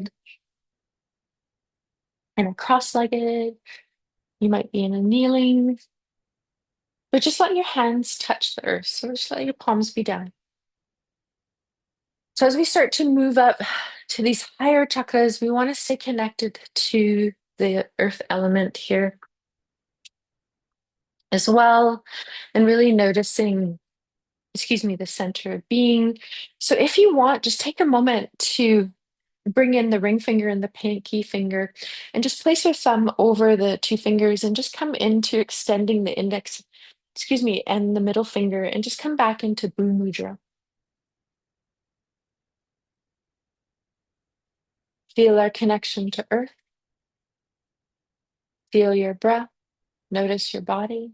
seated and a cross-legged. You might be in a kneeling, but just let your hands touch the earth. So just let your palms be down. So as we start to move up to these higher chakras, we want to stay connected to the earth element here as well, and really noticing, excuse me, the center of being. So if you want, just take a moment to bring in the ring finger and the pinky finger and just place your thumb over the two fingers and just come into extending the index, excuse me, and the middle finger and just come back into Bhu Mudra. Feel our connection to earth. Feel your breath. Notice your body.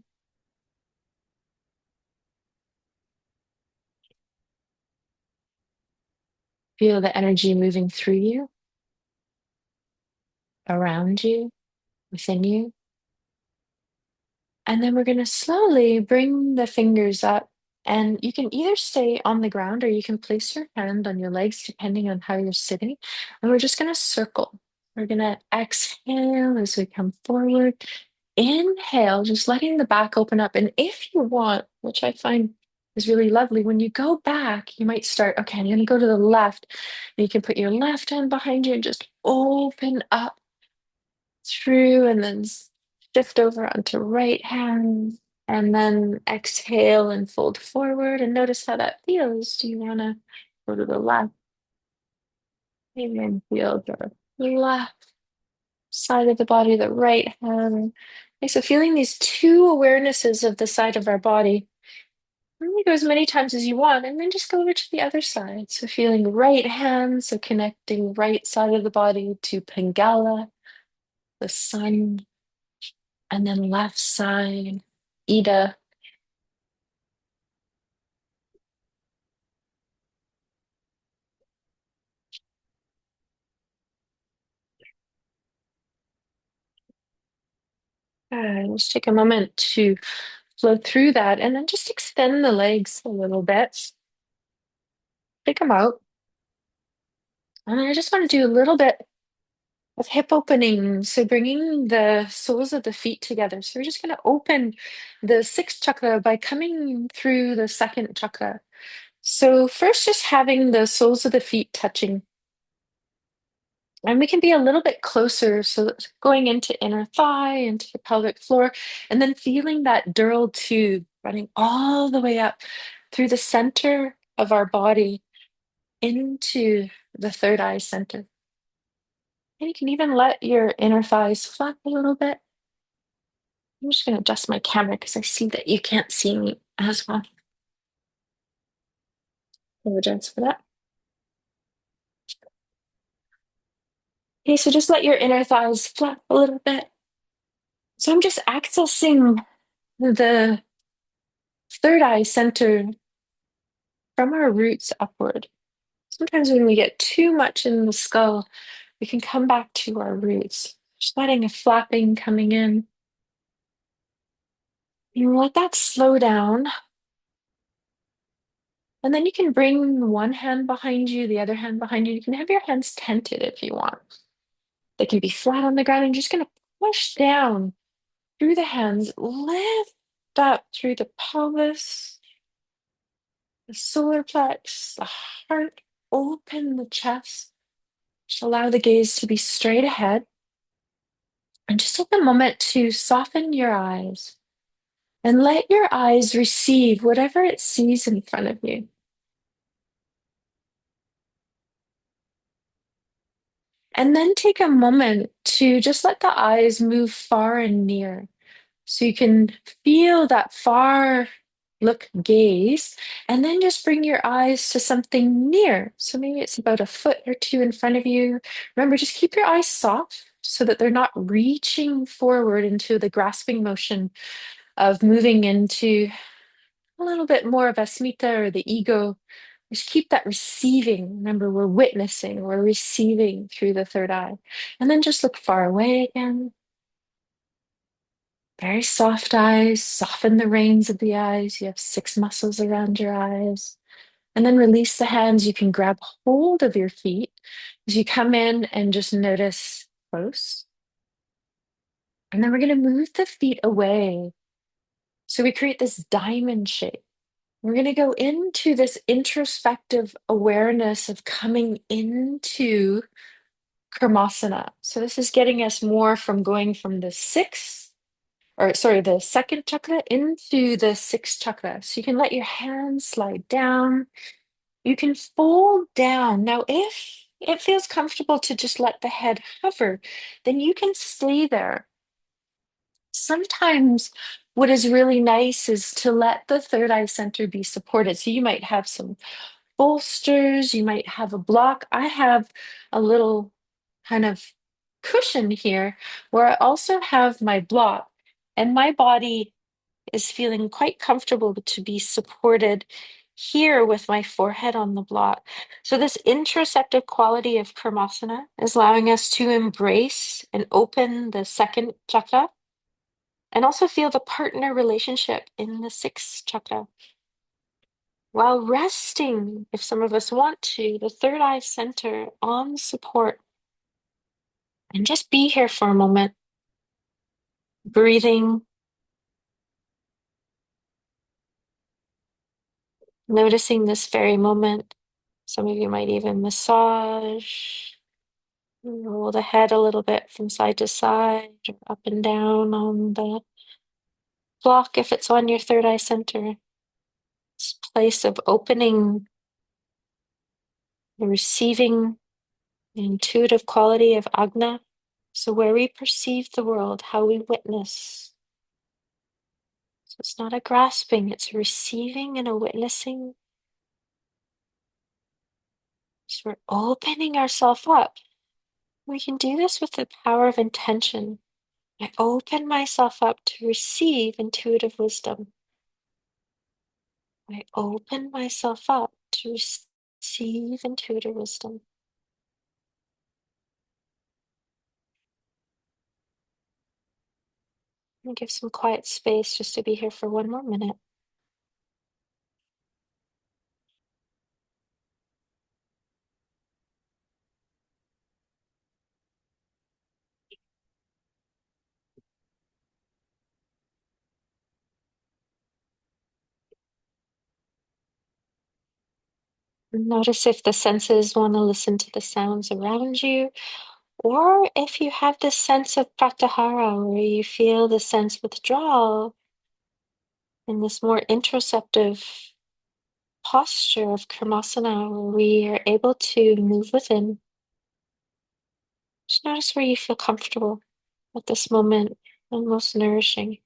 Feel the energy moving through you, around you, within you. And then we're going to slowly bring the fingers up. And you can either stay on the ground or you can place your hand on your legs, depending on how you're sitting. And we're just going to circle. We're going to exhale as we come forward. Inhale, just letting the back open up. And if you want, which I find is really lovely, when you go back, you might start, okay, I'm going to go to the left. And you can put your left hand behind you and just open up through and then shift over onto right hand and then exhale and fold forward and notice how that feels. Do you want to go to the left and then feel the left side of the body, the right hand? Okay, so feeling these two awarenesses of the side of our body. Really go as many times as you want, and then just go over to the other side. So feeling right hand, so connecting right side of the body to Pingala, the sun, and then left side, Ida. Just take a moment to flow through that and then just extend the legs a little bit. Take them out. And I just want to do a little bit of hip opening. So bringing the soles of the feet together. So we're just going to open the sixth chakra by coming through the second chakra. So first, just having the soles of the feet touching. And we can be a little bit closer, so going into inner thigh, into the pelvic floor, and then feeling that dural tube running all the way up through the center of our body into the third eye center. And you can even let your inner thighs flap a little bit. I'm just going to adjust my camera because I see that you can't see me as well. Apologize for that. Okay, so just let your inner thighs flap a little bit. So I'm just accessing the third eye center from our roots upward. Sometimes when we get too much in the skull, we can come back to our roots. Just letting a flapping coming in. You let that slow down. And then you can bring one hand behind you, the other hand behind you. You can have your hands tented if you want. They can be flat on the ground and you're just going to push down through the hands, lift up through the pelvis, the solar plex, the heart, open the chest. Just allow the gaze to be straight ahead. And just take a moment to soften your eyes and let your eyes receive whatever it sees in front of you. And then take a moment to just let the eyes move far and near. So you can feel that far look gaze, and then just bring your eyes to something near. So maybe it's about a foot or two in front of you. Remember, just keep your eyes soft so that they're not reaching forward into the grasping motion of moving into a little bit more of asmita or the ego. Just keep that receiving. Remember, we're witnessing, we're receiving through the third eye. And then just look far away again. Very soft eyes, soften the reins of the eyes. You have six muscles around your eyes. And then release the hands. You can grab hold of your feet As you come in and just notice close. And then we're going to move the feet away. So we create this diamond shape. We're going to go into this introspective awareness of coming into Karmasana. So this is getting us more from going from the sixth, or sorry, the second chakra into the sixth chakra. So you can let your hands slide down. You can fold down. Now, if it feels comfortable to just let the head hover, then you can stay there. Sometimes what is really nice is to let the third eye center be supported. So you might have some bolsters, you might have a block. I have a little kind of cushion here where I also have my block, and my body is feeling quite comfortable to be supported here with my forehead on the block. So, this introspective quality of Karmasana is allowing us to embrace and open the second chakra and also feel the partner relationship in the sixth chakra while resting, if some of us want to, the third eye center on support. And just be here for a moment, breathing, noticing this very moment. Some of you might even massage, roll the head a little bit from side to side, or up and down on the block if it's on your third eye center. This place of opening, the receiving, the intuitive quality of Agna. So, where we perceive the world, how we witness. So, it's not a grasping, it's a receiving and a witnessing. So, we're opening ourselves up. We can do this with the power of intention. I open myself up to receive intuitive wisdom. I open myself up to receive intuitive wisdom. And give some quiet space just to be here for one more minute. Notice if the senses want to listen to the sounds around you, or if you have this sense of pratyahara, where you feel the sense withdrawal in this more introspective posture of Karmasana, where we are able to move within. Just notice where you feel comfortable at this moment and most nourishing.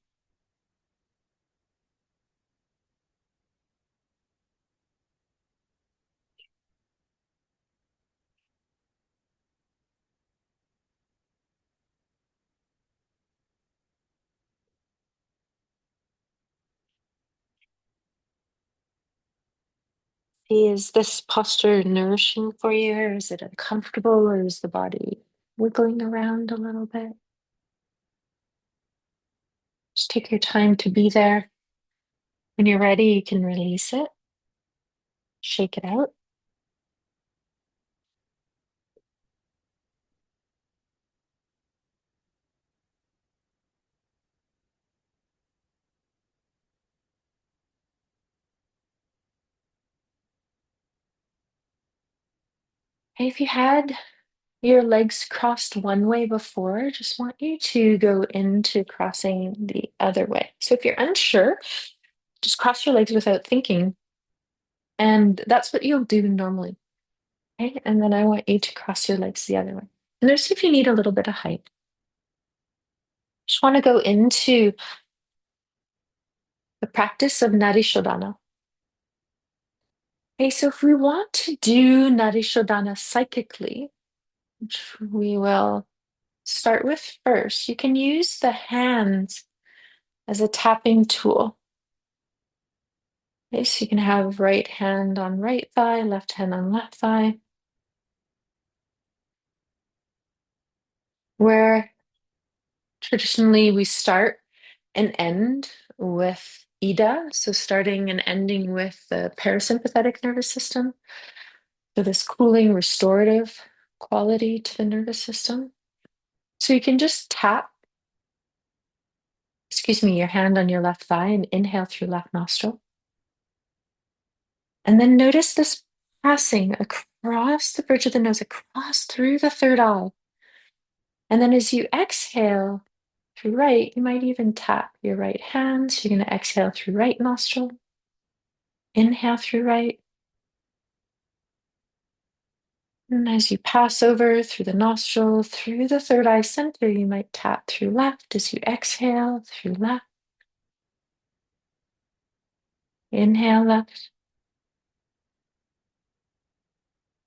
Is this posture nourishing for you, or is it uncomfortable, or is the body wiggling around a little bit? Just take your time to be there. When you're ready, you can release it, shake it out. And if you had your legs crossed one way before, just want you to go into crossing the other way. So if you're unsure, just cross your legs without thinking. And that's what you'll do normally. Okay. And then I want you to cross your legs the other way. And notice if you need a little bit of height. Just want to go into the practice of Nadi Shodhana. Okay, so if we want to do Nadi Shodhana psychically, which we will start with first, you can use the hands as a tapping tool. Okay, so you can have right hand on right thigh, left hand on left thigh, where traditionally we start and end with Ida, so starting and ending with the parasympathetic nervous system. So this cooling, restorative. quality to the nervous system. So you can just tap, excuse me, your hand on your left thigh and inhale through left nostril. And then notice this passing across the bridge of the nose, across through the third eye. And then as you exhale through right, you might even tap your right hand. So you're going to exhale through right nostril, inhale through right. And as you pass over through the nostril, through the third eye center, you might tap through left as you exhale through left. Inhale left.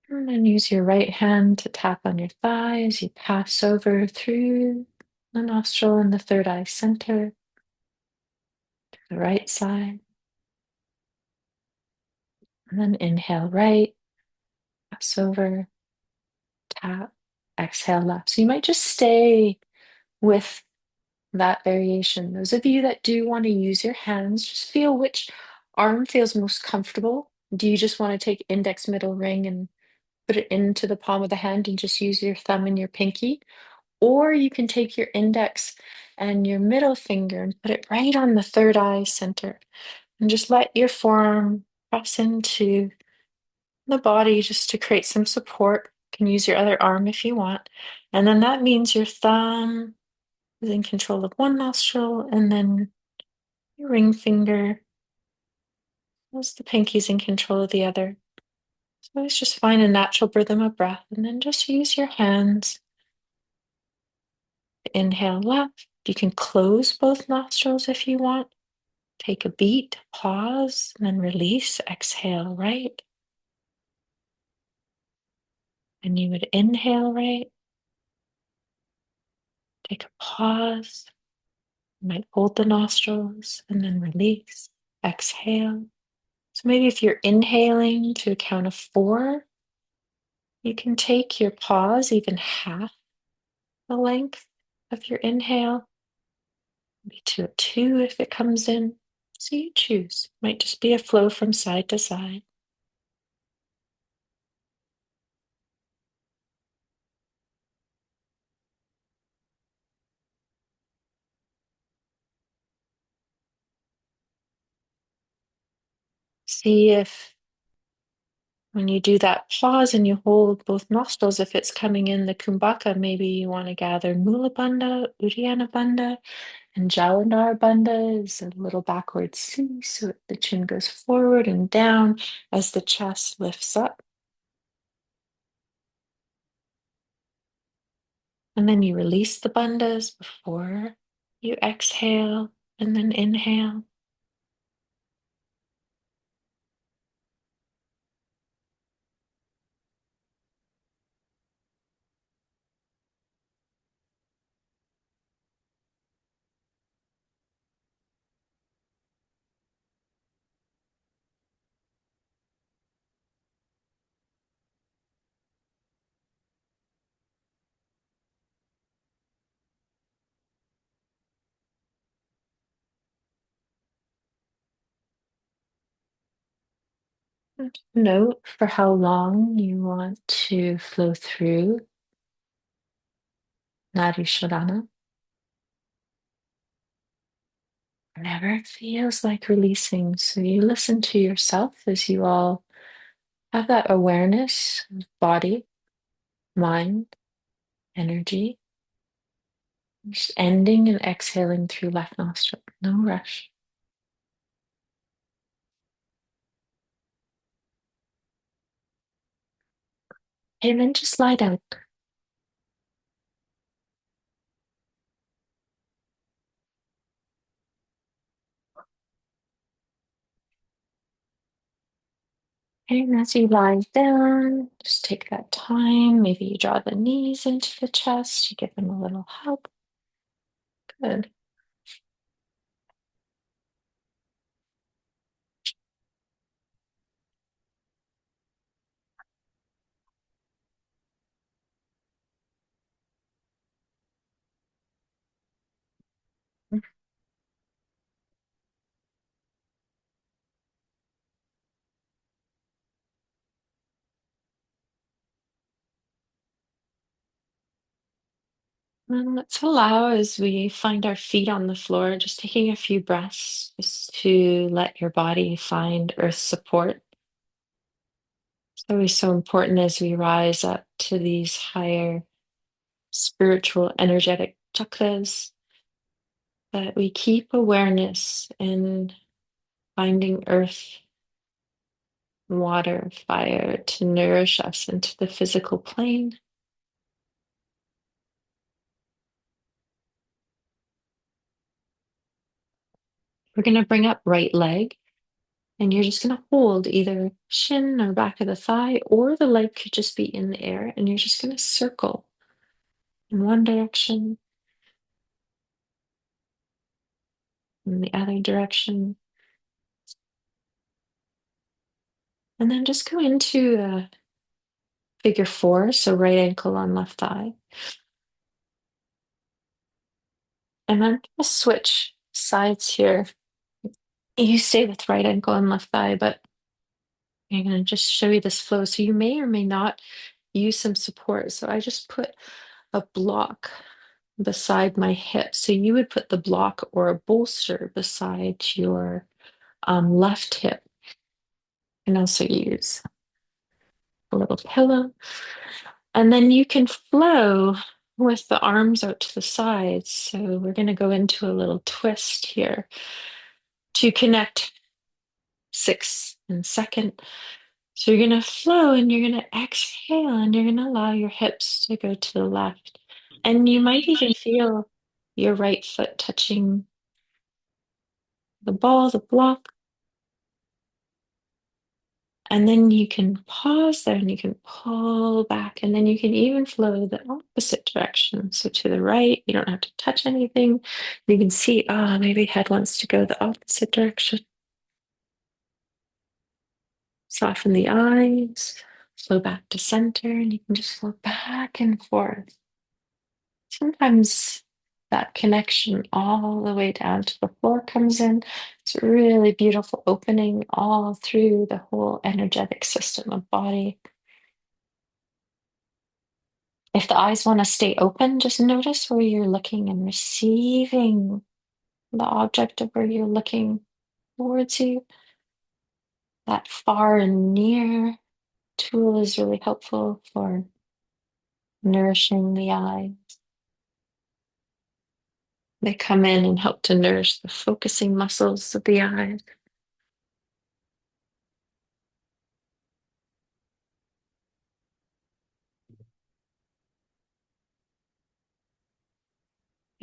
And then use your right hand to tap on your thigh as you pass over through the nostril and the third eye center, to the right side. And then inhale right, pass over, tap, exhale left. So you might just stay with that variation. Those of you that do want to use your hands, just feel which arm feels most comfortable. Do you just want to take index, middle, ring and put it into the palm of the hand and just use your thumb and your pinky? Or you can take your index and your middle finger and put it right on the third eye center and just let your forearm press into the body just to create some support. You can use your other arm if you want. And then that means your thumb is in control of one nostril, and then your ring finger, as the pinky's in control of the other. So always just find a natural rhythm of breath, and then just use your hands to inhale left. You can close both nostrils if you want. Take a beat, pause, and then release. Exhale right. And you would inhale right. Take a pause. You might hold the nostrils and then release. Exhale. So maybe if you're inhaling to a count of 4, you can take your pause even half the length of your inhale, maybe to a 2 if it comes in. So you choose. Might just be a flow from side to side. See if when you do that pause and you hold both nostrils, if it's coming in the kumbhaka, maybe you want to gather Mula Bandha, Uddiyana Bandha, and Jalandhar Bandha is a little backward C, so the chin goes forward and down as the chest lifts up. And then you release the bandhas before you exhale and then inhale. Note for how long you want to flow through Nadi Shodhana. Whenever it feels like releasing. So you listen to yourself as you all have that awareness of body, mind, energy. Just ending and exhaling through left nostril. No rush. And then just lie down. And as you lie down, just take that time. Maybe you draw the knees into the chest. You give them a little hug. Good. And let's allow as we find our feet on the floor, just taking a few breaths just to let your body find earth support. It's always so important as we rise up to these higher spiritual, energetic chakras that we keep awareness in finding earth, water, fire to nourish us into the physical plane. We're going to bring up right leg, and you're just going to hold either shin or back of the thigh, or the leg could just be in the air, and you're just going to circle in one direction, in the other direction, and then just go into a figure four, so right ankle on left thigh. And I'm going to switch sides here. You stay with right ankle and left thigh, but I'm going to just show you this flow. So you may or may not use some support. So I just put a block beside my hip. So you would put the block or a bolster beside your left hip, and also use a little pillow. And then you can flow with the arms out to the sides. So we're going to go into a little twist here to connect sixth and second. So you're going to flow and you're going to exhale and you're going to allow your hips to go to the left. And you might even feel your right foot touching the ball, the block. And then you can pause there and you can pull back. And then you can even flow the opposite direction. So to the right, you don't have to touch anything. You can see, maybe head wants to go the opposite direction. Soften the eyes, flow back to center, and you can just flow back and forth. Sometimes that connection all the way down to the floor comes in. It's a really beautiful opening all through the whole energetic system of body. If the eyes want to stay open, just notice where you're looking and receiving the object of where you're looking towards you. That far and near tool is really helpful for nourishing the eye. They come in and help to nourish the focusing muscles of the eyes.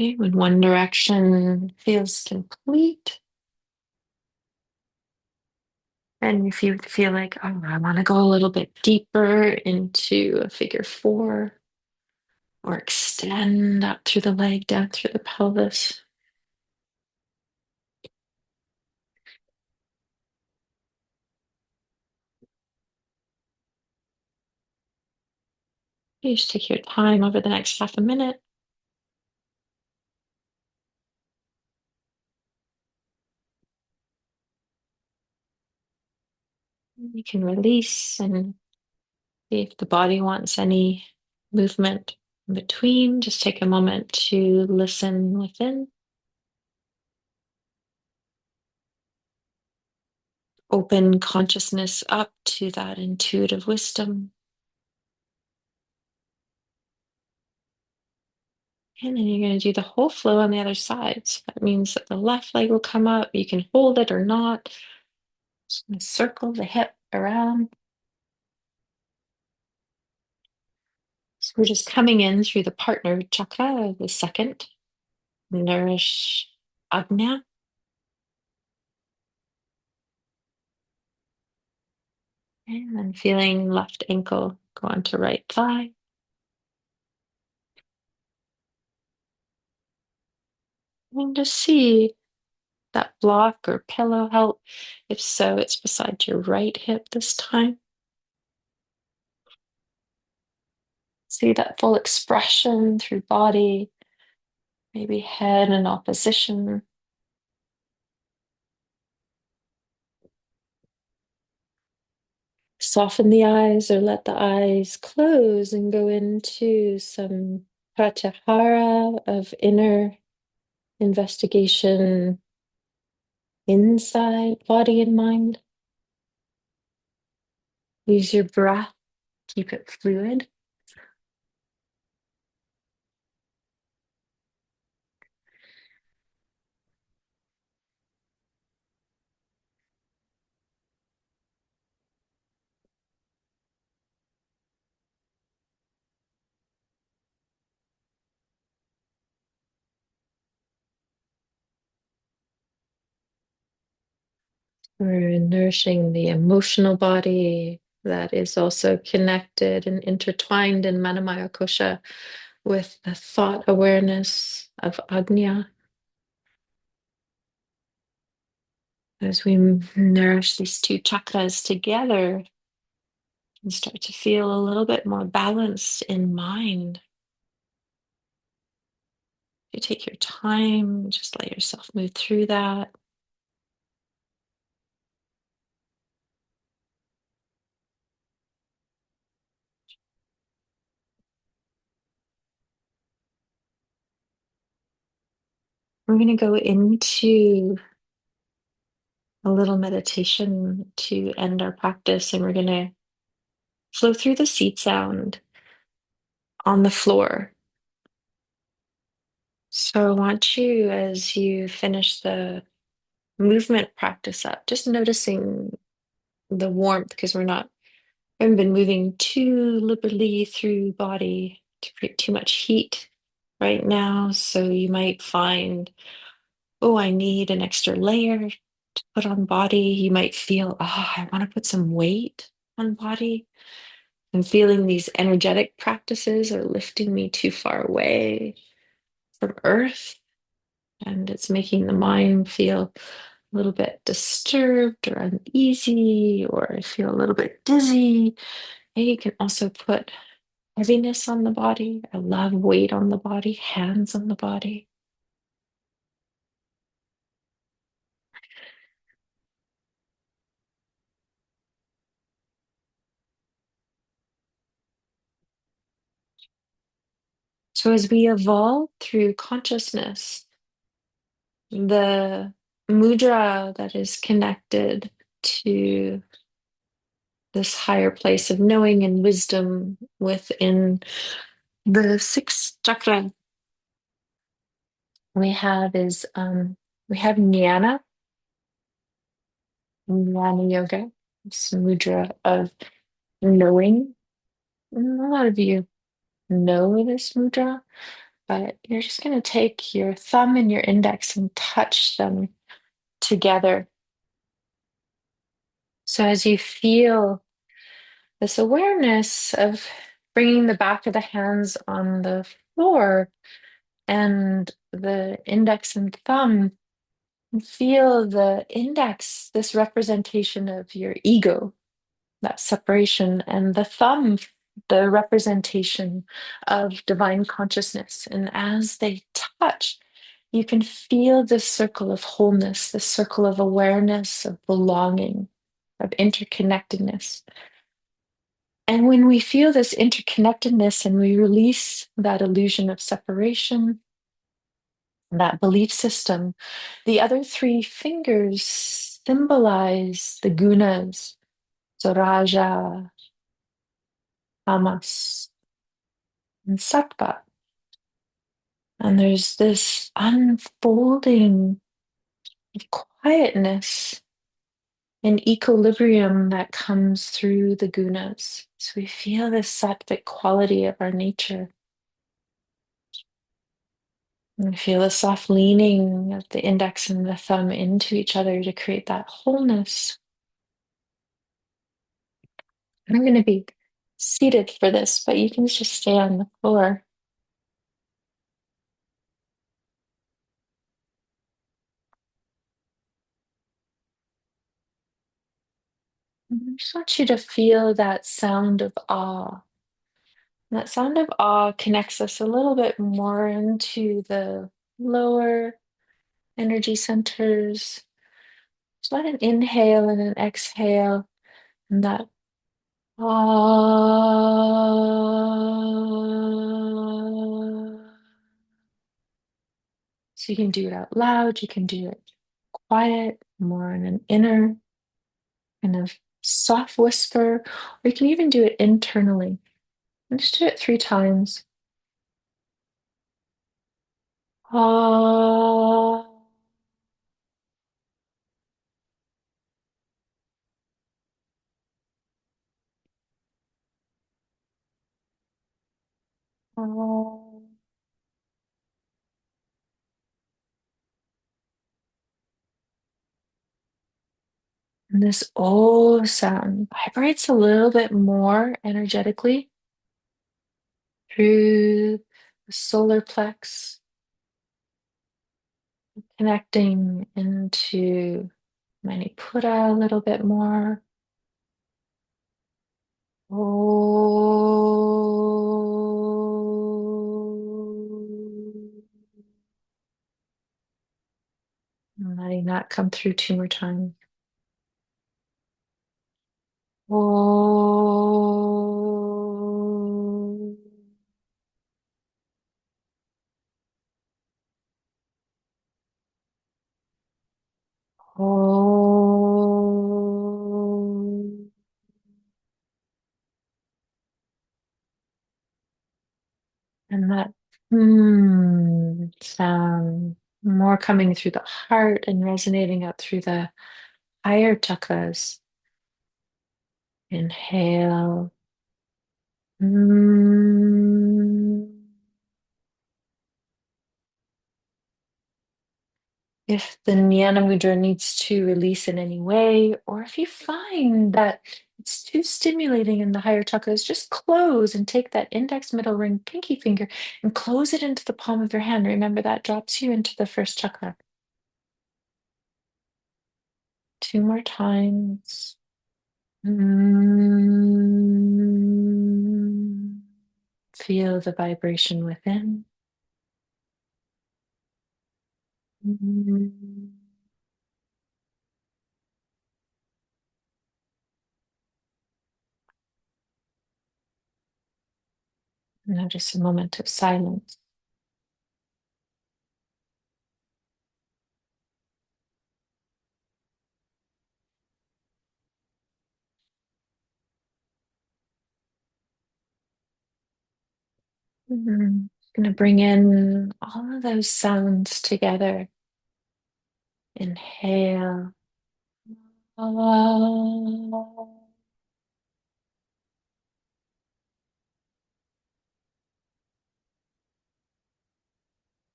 Okay, when one direction feels complete, and if you feel like, oh, I want to go a little bit deeper into a figure four, or extend up through the leg, down through the pelvis. You just take your time over the next half a minute. You can release and see if the body wants any movement in between. Just take a moment to listen within. Open consciousness up to that intuitive wisdom. And then you're going to do the whole flow on the other side. So that means that the left leg will come up. You can hold it or not. Just gonna circle the hip around. So we're just coming in through the partner chakra, the second. Nourish Agnya. And then feeling left ankle go onto right thigh. And just see that block or pillow help. If so, it's beside your right hip this time. See that full expression through body, maybe head in opposition. Soften the eyes or let the eyes close and go into some pratyahara of inner investigation inside body and mind. Use your breath, keep it fluid. We're nourishing the emotional body that is also connected and intertwined in Manamaya Kosha with the thought awareness of Agnya. As we nourish these two chakras together and start to feel a little bit more balanced in mind. You take your time, just let yourself move through that. We're going to go into a little meditation to end our practice, and we're going to flow through the seat sound on the floor. So I want you, as you finish the movement practice up, just noticing the warmth because we haven't been moving too liberally through body to create too much heat right now. So you might find, oh, I need an extra layer to put on body. You might feel, oh, I want to put some weight on body. I'm feeling these energetic practices are lifting me too far away from earth, and it's making the mind feel a little bit disturbed or uneasy, or I feel a little bit dizzy. And you can also put heaviness on the body. I love weight on the body, hands on the body. So as we evolve through consciousness, the mudra that is connected to this higher place of knowing and wisdom within the sixth chakra we have jnana yoga. It's a mudra of knowing. And a lot of you know this mudra, but you're just going to take your thumb and your index and touch them together. So as you feel this awareness of bringing the back of the hands on the floor and the index and thumb, feel the index, this representation of your ego, that separation, and the thumb, the representation of divine consciousness. And as they touch, you can feel this circle of wholeness, this circle of awareness, of belonging, of interconnectedness. And when we feel this interconnectedness and we release that illusion of separation, that belief system, the other three fingers symbolize the gunas, so Raja, Tamas, and Sattva. And there's this unfolding of quietness and equilibrium that comes through the gunas. So we feel this sattvic quality of our nature. And feel a soft leaning of the index and the thumb into each other to create that wholeness. And I'm going to be seated for this, but you can just stay on the floor. And I just want you to feel that sound of awe. And that sound of awe connects us a little bit more into the lower energy centers. Just let an inhale and an exhale, and that ah So you can do it out loud, you can do it quiet, more in an inner kind of soft whisper, or you can even do it internally. And just do it 3 times. Ah, ah. And this O sound vibrates a little bit more energetically through the solar plex, connecting into Manipura a little bit more. Oh. And letting that come through 2 more times. Oh. Oh. And that sound more coming through the heart and resonating out through the higher chakras. Inhale. Mm. If the Jnana Mudra needs to release in any way, or if you find that it's too stimulating in the higher chakras, just close and take that index, middle ring, pinky finger and close it into the palm of your hand. Remember that drops you into the first chakra. 2 more times. Mm. Feel the vibration within. Mm. Now just a moment of silence. Going to bring in all of those sounds together. Inhale. Ah.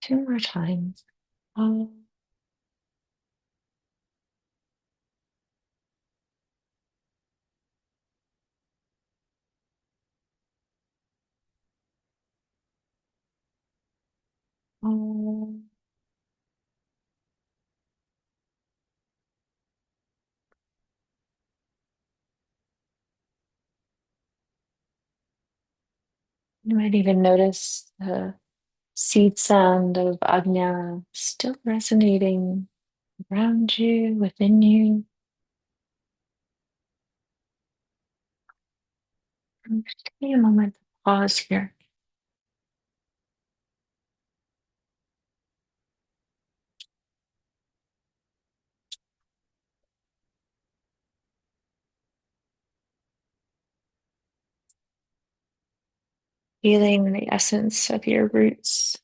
2 more times. Ah. Ah. You might even notice the seed sound of Ajna still resonating around you, within you. Just take a moment to pause here. Feeling the essence of your roots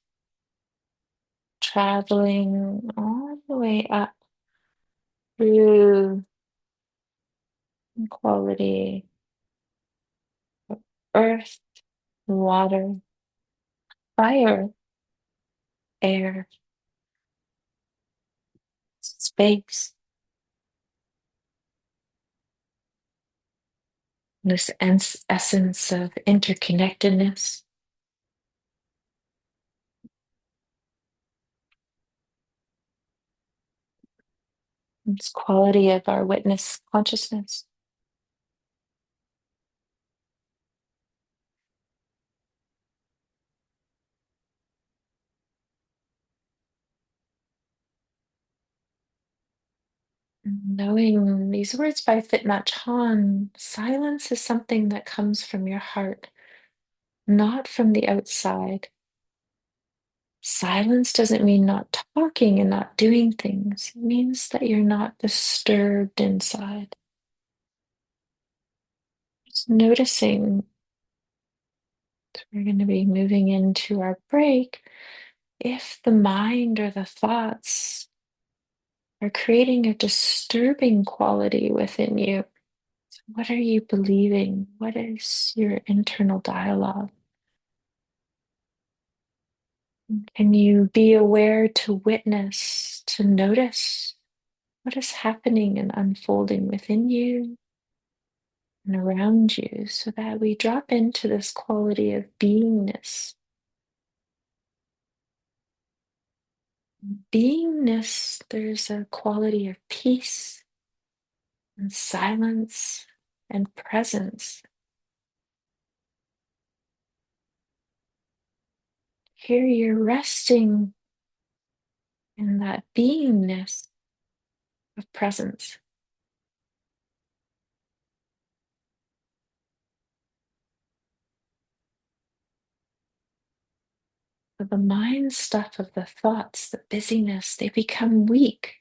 traveling all the way up through the quality of earth, water, fire, air, space. This essence of interconnectedness, this quality of our witness consciousness. Knowing these words by Thich Nhat Hanh, silence is something that comes from your heart, not from the outside. Silence doesn't mean not talking and not doing things, it means that you're not disturbed inside. Just noticing. We're going to be moving into our break. If the mind or the thoughts are creating a disturbing quality within you, what are you believing? What is your internal dialogue? Can you be aware to witness, to notice what is happening and unfolding within you and around you so that we drop into this quality of beingness? Beingness, there's a quality of peace and silence and presence. Here you're resting in that beingness of presence. So the mind stuff of the thoughts, the busyness, they become weak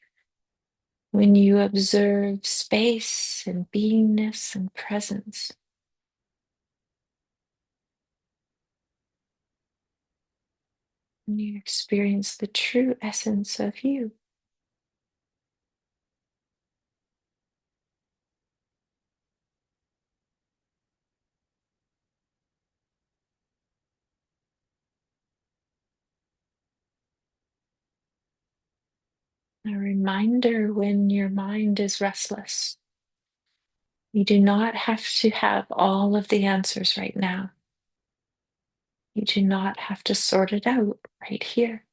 when you observe space and beingness and presence. And you experience the true essence of you. A reminder when your mind is restless. You do not have to have all of the answers right now. You do not have to sort it out right here.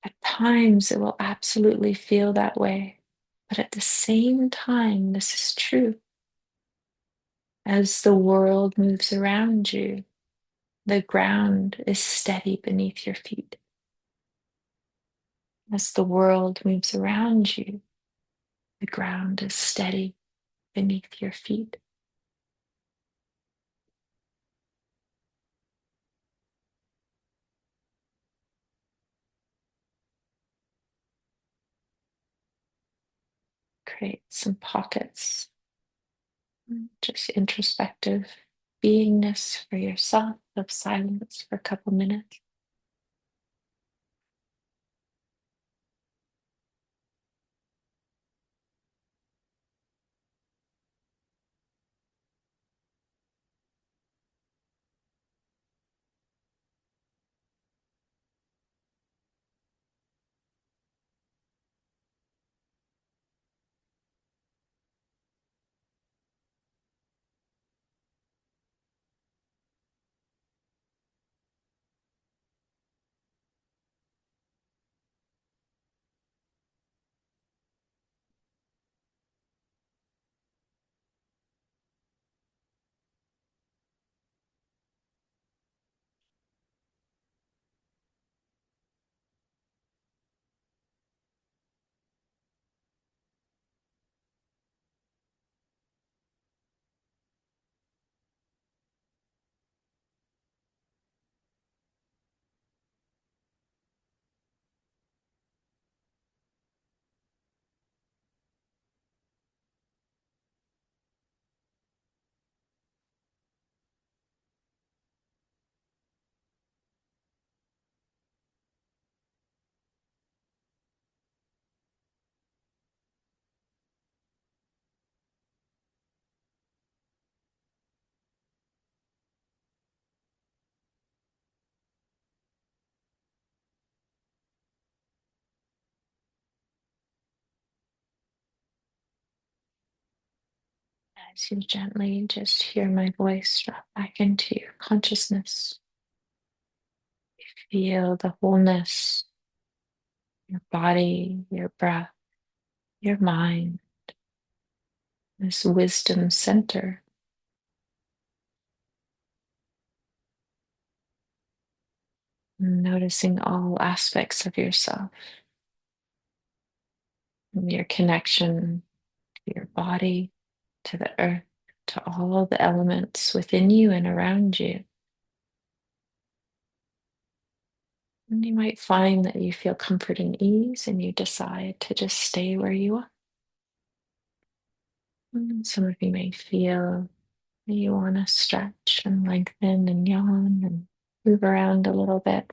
At times, it will absolutely feel that way. But at the same time, this is true. As the world moves around you, the ground is steady beneath your feet. As the world moves around you, the ground is steady beneath your feet. Create some pockets, just introspective beingness for yourself, of silence for a couple minutes. As you gently just hear my voice drop back into your consciousness, feel the wholeness, your body, your breath, your mind, this wisdom center, noticing all aspects of yourself, and your connection to your body, to the earth, to all the elements within you and around you. And you might find that you feel comfort and ease and you decide to just stay where you are. Some of you may feel that you want to stretch and lengthen and yawn and move around a little bit.